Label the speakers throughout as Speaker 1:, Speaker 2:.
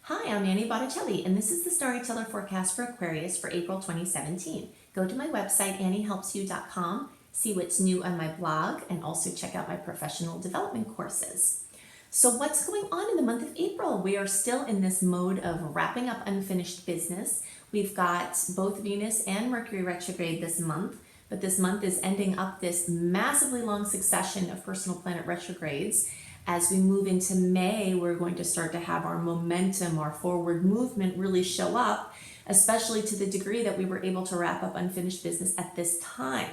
Speaker 1: Hi, I'm Annie Botticelli, and this is the Storyteller Forecast for Aquarius for April 2017. Go to my website, anniehelpsyou.com, see what's new on my blog, and also check out my professional development courses. So what's going on in the month of April? We are still in this mode of wrapping up unfinished business. We've got both Venus and Mercury retrograde this month, but this month is ending up this massively long succession of personal planet retrogrades. As we move into May, we're going to start to have our momentum, our forward movement really show up, especially to the degree that we were able to wrap up unfinished business at this time.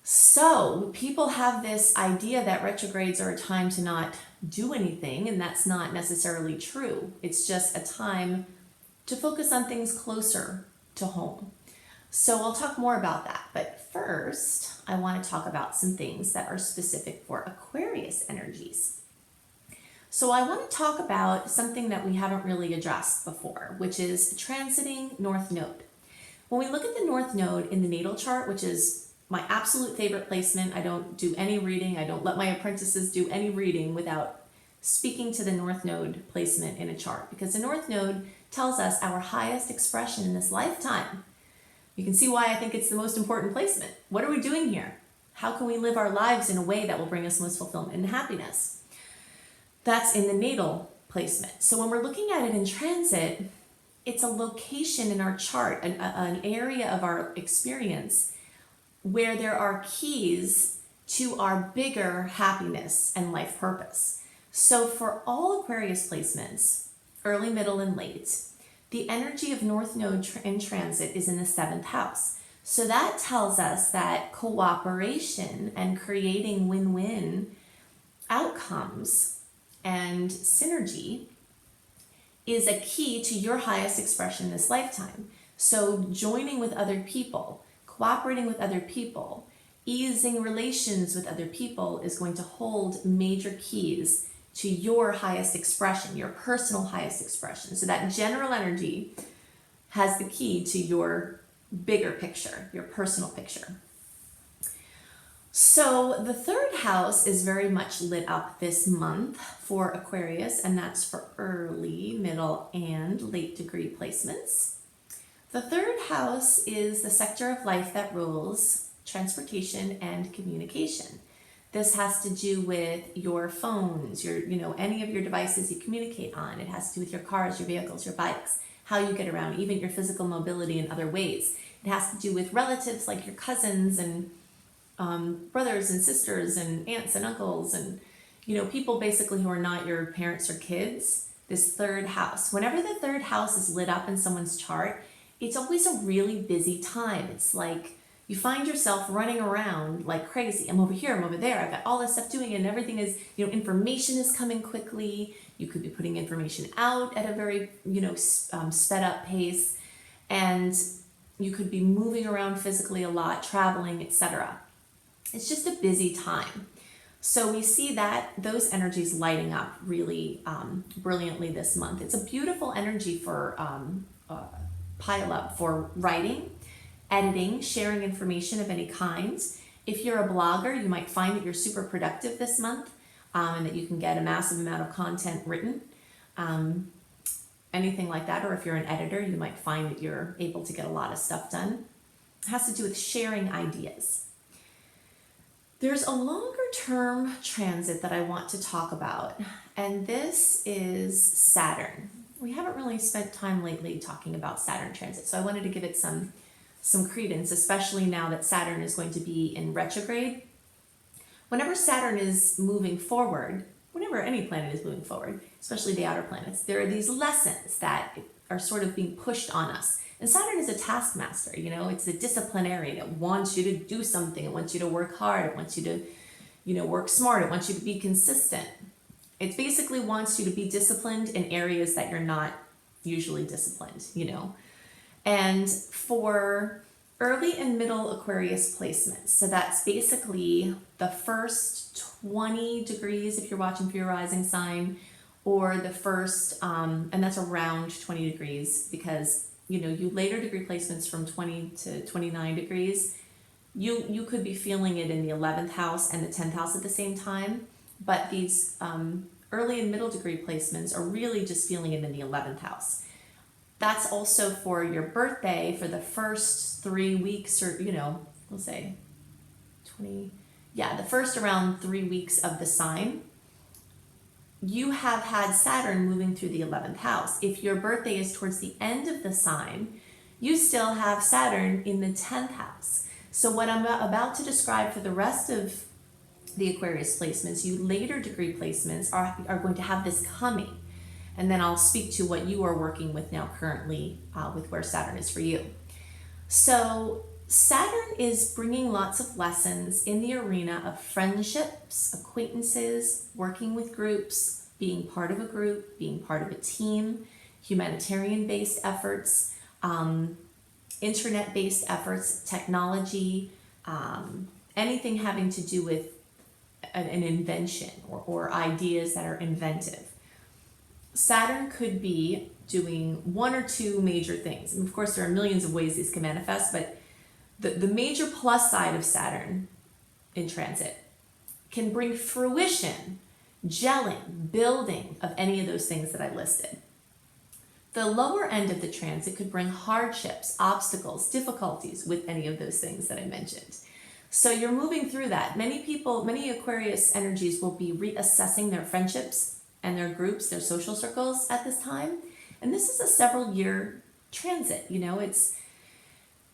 Speaker 1: So people have this idea that retrogrades are a time to not do anything, and that's not necessarily true. It's just a time to focus on things closer to home. So I'll talk more about that, but first I want to talk about some things that are specific for Aquarius energies. So I want to talk about something that we haven't really addressed before, which is transiting North Node. When we look at the North Node in the natal chart, which is my absolute favorite placement, I don't do any reading, I don't let my apprentices do any reading without speaking to the North Node placement in a chart, because the North Node tells us our highest expression in this lifetime. You can see why I think it's the most important placement. What are we doing here? How can we live our lives in a way that will bring us most fulfillment and happiness? That's in the natal placement. So when we're looking at it in transit, it's a location in our chart, an area of our experience where there are keys to our bigger happiness and life purpose. So for all Aquarius placements, early, middle, and late, the energy of North Node in transit is in the 7th house. So that tells us that cooperation and creating win-win outcomes and synergy is a key to your highest expression this lifetime. So joining with other people, cooperating with other people, easing relations with other people is going to hold major keys to your highest expression, your personal highest expression. So that general energy has the key to your bigger picture, your personal picture. So the 3rd house is very much lit up this month for Aquarius, and that's for early, middle, and late degree placements. The 3rd house is the sector of life that rules transportation and communication. This has to do with your phones, any of your devices you communicate on. It has to do with your cars, your vehicles, your bikes, how you get around, even your physical mobility in other ways. It has to do with relatives like your cousins and brothers and sisters and aunts and uncles and, people basically who are not your parents or kids. This 3rd house. Whenever the 3rd house is lit up in someone's chart, it's always a really busy time. It's like you find yourself running around like crazy. I'm over here, I'm over there, I've got all this stuff doing it, and everything is, information is coming quickly. You could be putting information out at a very, sped up pace, and you could be moving around physically a lot, traveling, etc. It's just a busy time. So we see that those energies lighting up really brilliantly this month. It's a beautiful energy for pile up for writing, editing, sharing information of any kind. If you're a blogger, you might find that you're super productive this month and that you can get a massive amount of content written, anything like that. Or if you're an editor, you might find that you're able to get a lot of stuff done. It has to do with sharing ideas. There's a longer term transit that I want to talk about, and this is Saturn. We haven't really spent time lately talking about Saturn transit, so I wanted to give it some credence, especially now that Saturn is going to be in retrograde. Whenever Saturn is moving forward, whenever any planet is moving forward, especially the outer planets, there are these lessons that are sort of being pushed on us. And Saturn is a taskmaster, it's the disciplinarian. It wants you to do something. It wants you to work hard. It wants you to, work smart. It wants you to be consistent. It basically wants you to be disciplined in areas that you're not usually disciplined, And for early and middle Aquarius placements, so that's basically the first 20 degrees if you're watching for your rising sign, or the first, and that's around 20 degrees because, you later degree placements from 20 to 29 degrees, you could be feeling it in the 11th house and the 10th house at the same time. But these early and middle degree placements are really just feeling it in the 11th house. That's also for your birthday, for the first 3 weeks, or, we'll say 20, the first around 3 weeks of the sign. You have had Saturn moving through the 11th house. If your birthday is towards the end of the sign, you still have Saturn in the 10th house. So what I'm about to describe for the rest of the Aquarius placements, you later degree placements are going to have this coming. And then I'll speak to what you are working with now currently with where Saturn is for you. So Saturn is bringing lots of lessons in the arena of friendships, acquaintances, working with groups, being part of a group, being part of a team, humanitarian-based efforts, internet-based efforts, technology, anything having to do with an invention or ideas that are inventive. Saturn could be doing one or two major things. And of course, there are millions of ways these can manifest, but the major plus side of Saturn in transit can bring fruition, gelling, building of any of those things that I listed. The lower end of the transit could bring hardships, obstacles, difficulties with any of those things that I mentioned. So you're moving through that. Many Aquarius energies will be reassessing their friendships and their groups, their social circles at this time. And this is a several year transit.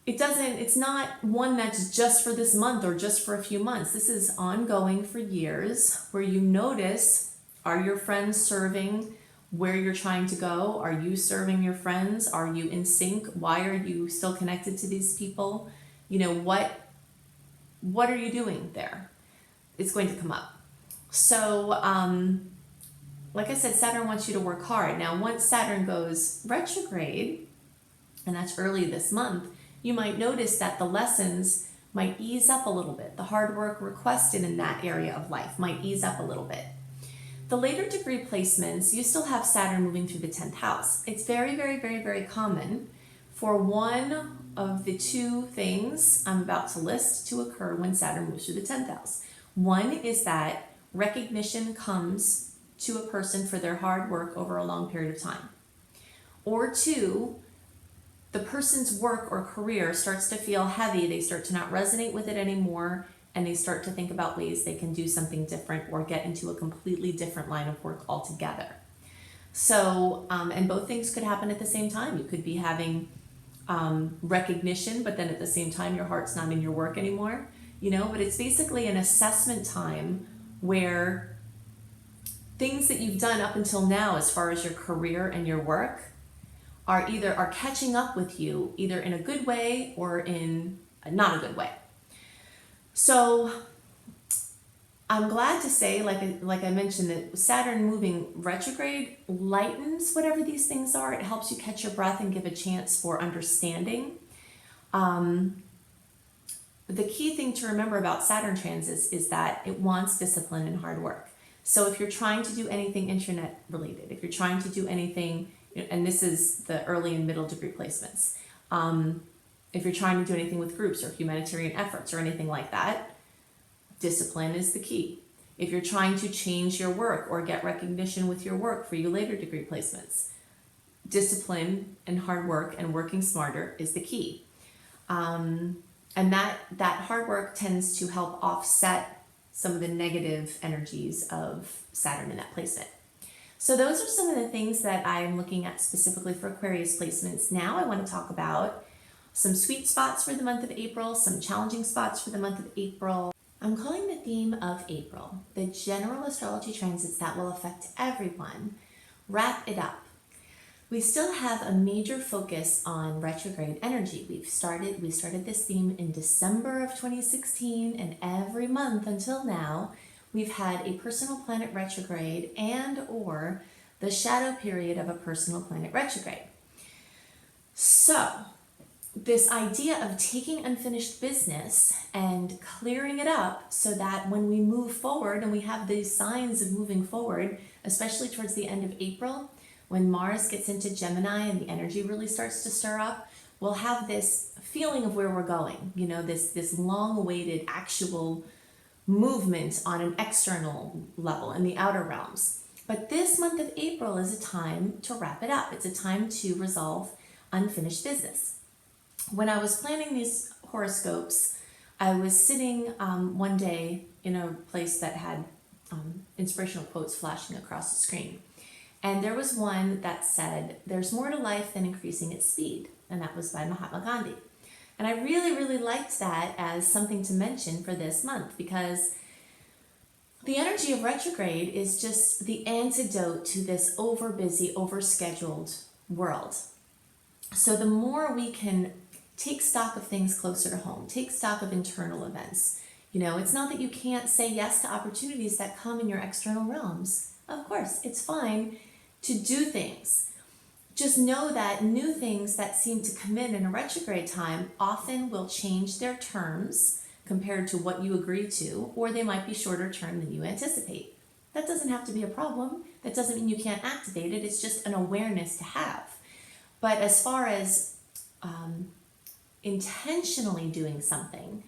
Speaker 1: It's not one that's just for this month or just for a few months. This is ongoing for years, where you notice, are your friends serving where you're trying to go? Are you serving your friends? Are you in sync? Why are you still connected to these people? What are you doing there? It's going to come up. So, like I said, Saturn wants you to work hard. Now, once Saturn goes retrograde, and that's early this month, you might notice that the lessons might ease up a little bit. The hard work requested in that area of life might ease up a little bit. The later degree placements, you still have Saturn moving through the 10th house. It's very, very, very, very common for one of the two things I'm about to list to occur when Saturn moves through the 10th house. One is that recognition comes to a person for their hard work over a long period of time. Or two, the person's work or career starts to feel heavy, they start to not resonate with it anymore, and they start to think about ways they can do something different or get into a completely different line of work altogether. So, and both things could happen at the same time. You could be having recognition, but then at the same time your heart's not in your work anymore, but it's basically an assessment time where things that you've done up until now as far as your career and your work are catching up with you, either in a good way or in not a good way. So I'm glad to say, like I mentioned, that Saturn moving retrograde lightens whatever these things are. It helps you catch your breath and give a chance for understanding. The key thing to remember about Saturn transits is that it wants discipline and hard work. So if you're trying to do anything internet related, if you're trying to do anything, and this is the early and middle degree placements, if you're trying to do anything with groups or humanitarian efforts or anything like that, discipline is the key. If you're trying to change your work or get recognition with your work for you later degree placements, discipline and hard work and working smarter is the key. And that hard work tends to help offset some of the negative energies of Saturn in that placement. So those are some of the things that I'm looking at specifically for Aquarius placements. Now I want to talk about some sweet spots for the month of April, some challenging spots for the month of April. I'm calling the theme of April, the general astrology transits that will affect everyone. Wrap it up. We still have a major focus on retrograde energy. We started this theme in December of 2016, and every month until now, we've had a personal planet retrograde and or the shadow period of a personal planet retrograde. So, this idea of taking unfinished business and clearing it up so that when we move forward and we have these signs of moving forward, especially towards the end of April, when Mars gets into Gemini and the energy really starts to stir up, we'll have this feeling of where we're going, this long-awaited actual movement on an external level in the outer realms. But this month of April is a time to wrap it up. It's a time to resolve unfinished business. When I was planning these horoscopes, I was sitting one day in a place that had inspirational quotes flashing across the screen. And there was one that said, "There's more to life than increasing its speed." And that was by Mahatma Gandhi. And I really, really liked that as something to mention for this month, because the energy of retrograde is just the antidote to this over-busy, over-scheduled world. So the more we can take stock of things closer to home, take stock of internal events. It's not that you can't say yes to opportunities that come in your external realms. Of course, it's fine to do things. Just know that new things that seem to come in a retrograde time often will change their terms compared to what you agree to, or they might be shorter term than you anticipate. That doesn't have to be a problem. That doesn't mean you can't activate it. It's just an awareness to have. But as far as intentionally doing something,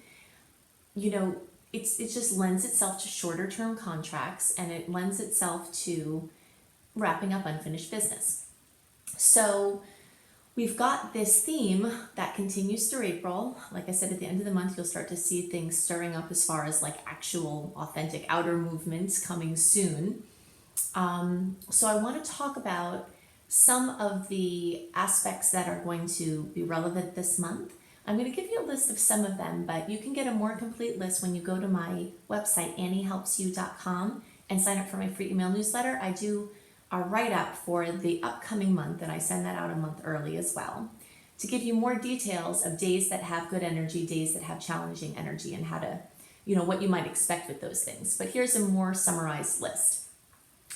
Speaker 1: it just lends itself to shorter term contracts, and it lends itself to wrapping up unfinished business. So we've got this theme that continues through April. Like I said, at the end of the month, you'll start to see things stirring up as far as like actual authentic outer movements coming soon. So I want to talk about some of the aspects that are going to be relevant this month. I'm going to give you a list of some of them, but you can get a more complete list when you go to my website, anniehelpsyou.com, and sign up for my free email newsletter. I do a write-up for the upcoming month, and I send that out a month early as well, to give you more details of days that have good energy, days that have challenging energy, and how to, what you might expect with those things. But here's a more summarized list.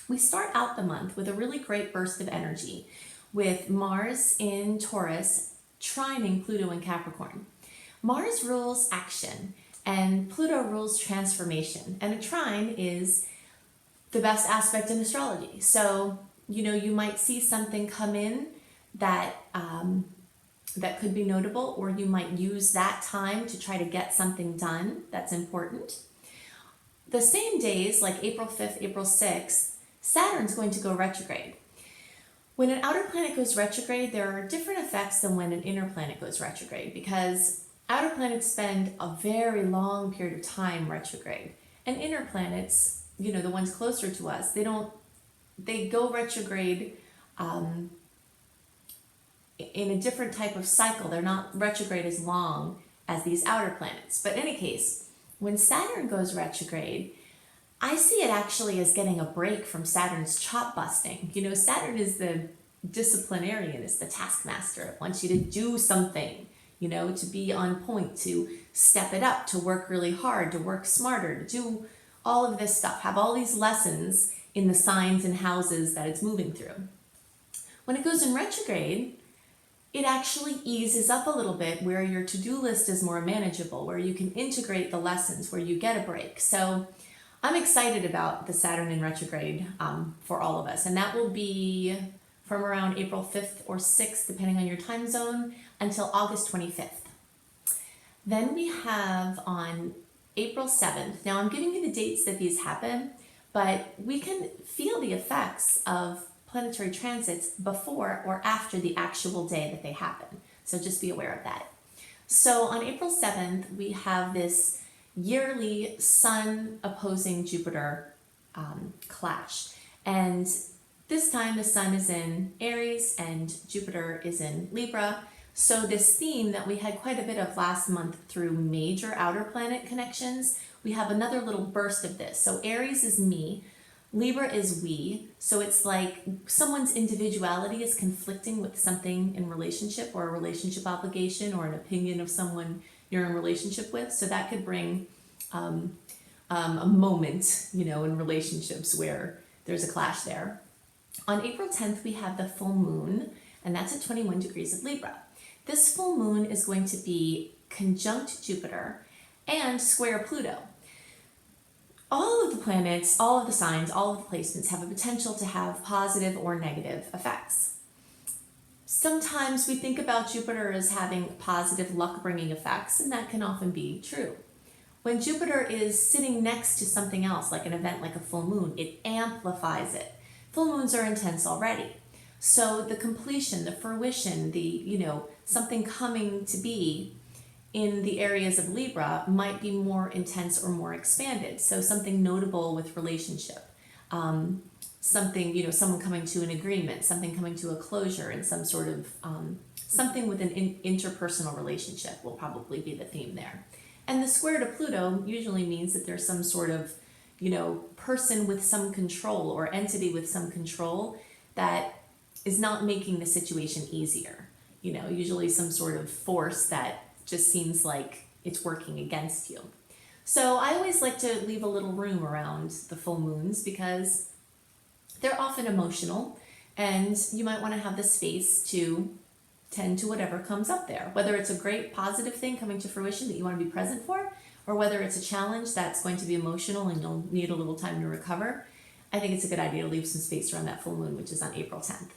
Speaker 1: We start out the month with a really great burst of energy with Mars in Taurus trining Pluto in Capricorn. Mars rules action and Pluto rules transformation, and a trine is the best aspect in astrology. So, you might see something come in that that could be notable, or you might use that time to try to get something done that's important. The same days, like April 5th, April 6th, Saturn's going to go retrograde. When an outer planet goes retrograde, there are different effects than when an inner planet goes retrograde, because outer planets spend a very long period of time retrograde, and inner planets, the ones closer to us, they go retrograde in a different type of cycle. They're not retrograde as long as these outer planets. But in any case, when Saturn goes retrograde, I see it actually as getting a break from Saturn's chop busting. Saturn is the disciplinarian, is the taskmaster. It wants you to do something, to be on point, to step it up, to work really hard, to work smarter, to do all of this stuff, have all these lessons in the signs and houses that it's moving through. When it goes in retrograde, it actually eases up a little bit, where your to-do list is more manageable, where you can integrate the lessons, where you get a break. So I'm excited about the Saturn in retrograde for all of us, and that will be from around April 5th or 6th, depending on your time zone, until August 25th. Then we have on April 7th. Now I'm giving you the dates that these happen, but we can feel the effects of planetary transits before or after the actual day that they happen. So just be aware of that. So on April 7th, we have this yearly Sun opposing Jupiter clash. And this time the Sun is in Aries and Jupiter is in Libra. So this theme that we had quite a bit of last month through major outer planet connections, we have another little burst of this. So Aries is me, Libra is we. So it's like someone's individuality is conflicting with something in relationship, or a relationship obligation, or an opinion of someone you're in relationship with. So that could bring a moment, in relationships where there's a clash there. On April 10th, we have the full moon, and that's at 21 degrees of Libra. This full moon is going to be conjunct Jupiter and square Pluto. All of the planets, all of the signs, all of the placements have a potential to have positive or negative effects. Sometimes we think about Jupiter as having positive luck-bringing effects, and that can often be true. When Jupiter is sitting next to something else, like an event like a full moon, it amplifies it. full moons are intense already. So the completion, the fruition, something coming to be in the areas of Libra might be more intense or more expanded. So something notable with relationship, something, someone coming to an agreement, something coming to a closure, and some sort of something with an interpersonal relationship will probably be the theme there. And the square to Pluto usually means that there's some sort of, person with some control or entity with some control that is not making the situation easier. Usually some sort of force that just seems like it's working against you. So I always like to leave a little room around the full moons because they're often emotional, and you might want to have the space to tend to whatever comes up there, whether it's a great positive thing coming to fruition that you want to be present for, or whether it's a challenge that's going to be emotional and you'll need a little time to recover. I think it's a good idea to leave some space around that full moon, which is on April 10th.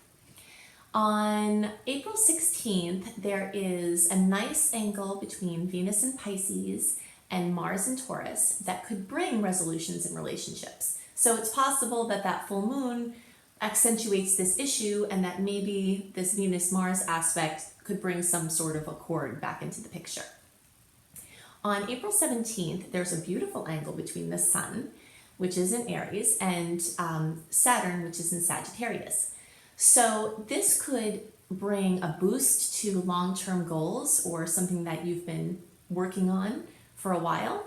Speaker 1: On April 16th, there is a nice angle between Venus in Pisces and Mars in Taurus that could bring resolutions in relationships. So it's possible that that full moon accentuates this issue, and that maybe this Venus-Mars aspect could bring some sort of accord back into the picture. On April 17th, there's a beautiful angle between the Sun, which is in Aries, and Saturn, which is in Sagittarius. So this could bring a boost to long-term goals or something that you've been working on for a while,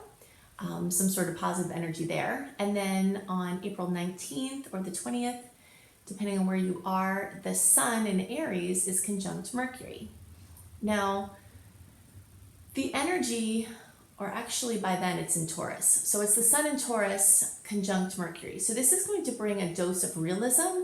Speaker 1: some sort of positive energy there. And then on April 19th or the 20th, depending on where you are, the Sun in Aries is conjunct Mercury. Now, the energy, or actually by then it's in Taurus. So it's the Sun in Taurus conjunct Mercury. So this is going to bring a dose of realism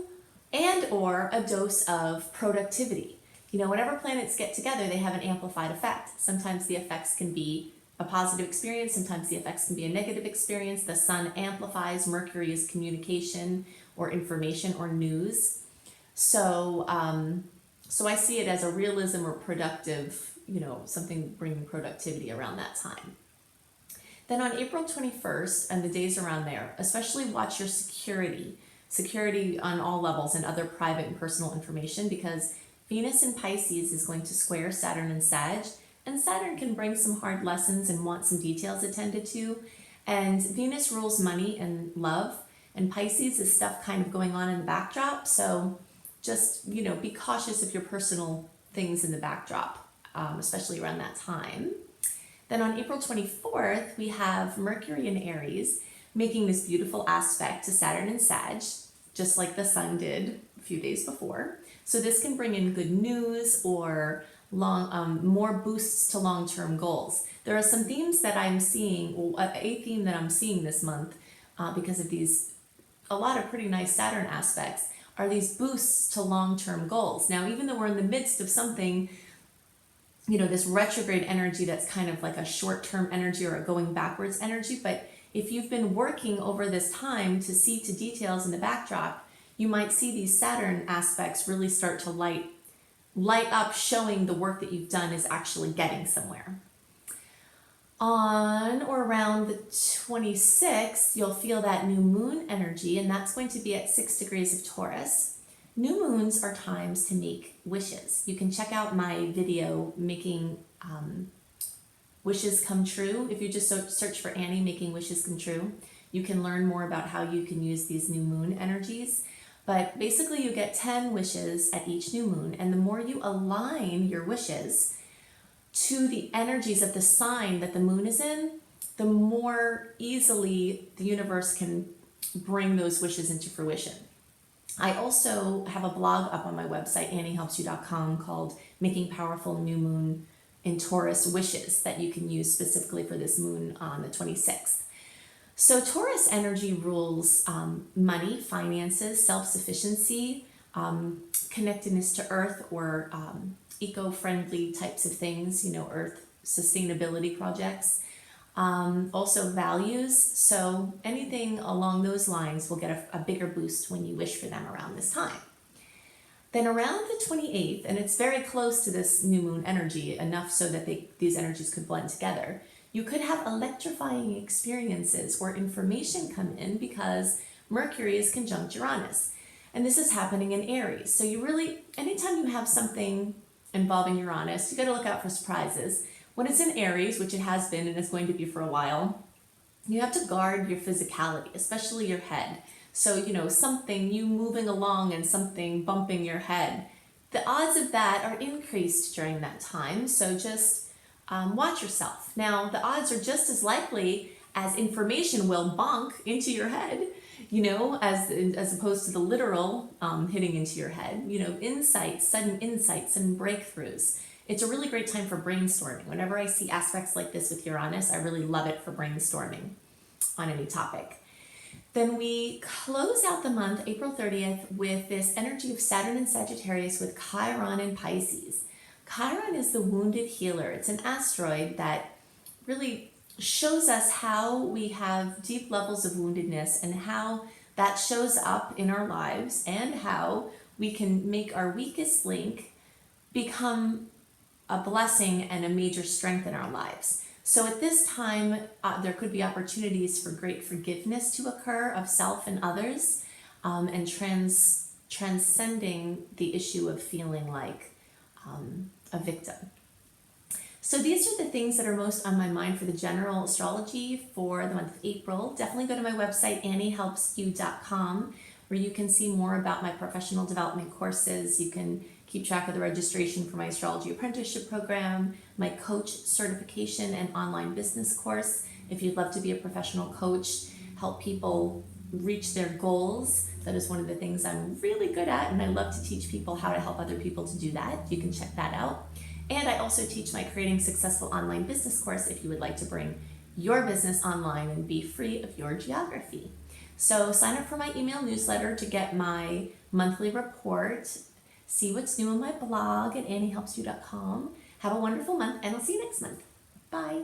Speaker 1: and or a dose of productivity. Whenever planets get together, they have an amplified effect. Sometimes the effects can be a positive experience, sometimes the effects can be a negative experience. The Sun amplifies, Mercury is communication or information or news. So I see it as a realism or productive, something bringing productivity around that time. Then on April 21st and the days around there, especially watch your security on all levels and other private and personal information, because Venus in Pisces is going to square Saturn and Sag, and Saturn can bring some hard lessons and want some details attended to. And Venus rules money and love, and Pisces is stuff kind of going on in the backdrop. So just, be cautious of your personal things in the backdrop, especially around that time. Then on April 24th, we have Mercury in Aries making this beautiful aspect to Saturn and Sag, just like the Sun did a few days before. So this can bring in good news or more boosts to long-term goals. There are some themes that I'm seeing, a theme that I'm seeing this month because of a lot of pretty nice Saturn aspects, are these boosts to long-term goals. Now, even though we're in the midst of something, this retrograde energy that's kind of like a short-term energy or a going backwards energy, but if you've been working over this time to see to details in the backdrop, you might see these Saturn aspects really start to light up, showing the work that you've done is actually getting somewhere. On or around the 26th, you'll feel that new moon energy, and that's going to be at 6 degrees of Taurus. New moons are times to make wishes. You can check out my video, Making Wishes Come True. If you just search for Annie Making Wishes Come True, you can learn more about how you can use these new moon energies. But basically you get 10 wishes at each new moon, and the more you align your wishes to the energies of the sign that the moon is in, the more easily the universe can bring those wishes into fruition. I also have a blog up on my website, anniehelpsyou.com, called Making Powerful New Moon in Taurus Wishes, that you can use specifically for this moon on the 26th. So Taurus energy rules money, finances, self-sufficiency, connectedness to earth, or eco-friendly types of things, earth sustainability projects. Also values, so anything along those lines will get a bigger boost when you wish for them around this time. Then around the 28th, and it's very close to this new moon energy, enough so that these energies could blend together, you could have electrifying experiences or information come in because Mercury is conjunct Uranus. And this is happening in Aries. So you really, anytime you have something involving Uranus, you got to look out for surprises. When it's in Aries, which it has been and is going to be for a while, you have to guard your physicality, especially your head. So, something, you moving along and something bumping your head, the odds of that are increased during that time. So just watch yourself. Now, the odds are just as likely as information will bonk into your head, as opposed to the literal hitting into your head. Insights, sudden breakthroughs. It's a really great time for brainstorming. Whenever I see aspects like this with Uranus, I really love it for brainstorming on any topic. Then we close out the month, April 30th, with this energy of Saturn and Sagittarius with Chiron and Pisces. Chiron is the wounded healer. It's an asteroid that really shows us how we have deep levels of woundedness and how that shows up in our lives and how we can make our weakest link become a blessing and a major strength in our lives. So at this time, there could be opportunities for great forgiveness to occur of self and others, and transcending the issue of feeling like a victim. So these are the things that are most on my mind for the general astrology for the month of April. Definitely go to my website, anniehelpsyou.com, where you can see more about my professional development courses. You can keep track of the registration for my astrology apprenticeship program, my coach certification and online business course. If you'd love to be a professional coach, help people reach their goals, that is one of the things I'm really good at, and I love to teach people how to help other people to do that. You can check that out. And I also teach my Creating Successful Online Business course if you would like to bring your business online and be free of your geography. So sign up for my email newsletter to get my monthly report. See what's new on my blog at anniehelpsyou.com. Have a wonderful month, and I'll see you next month. Bye.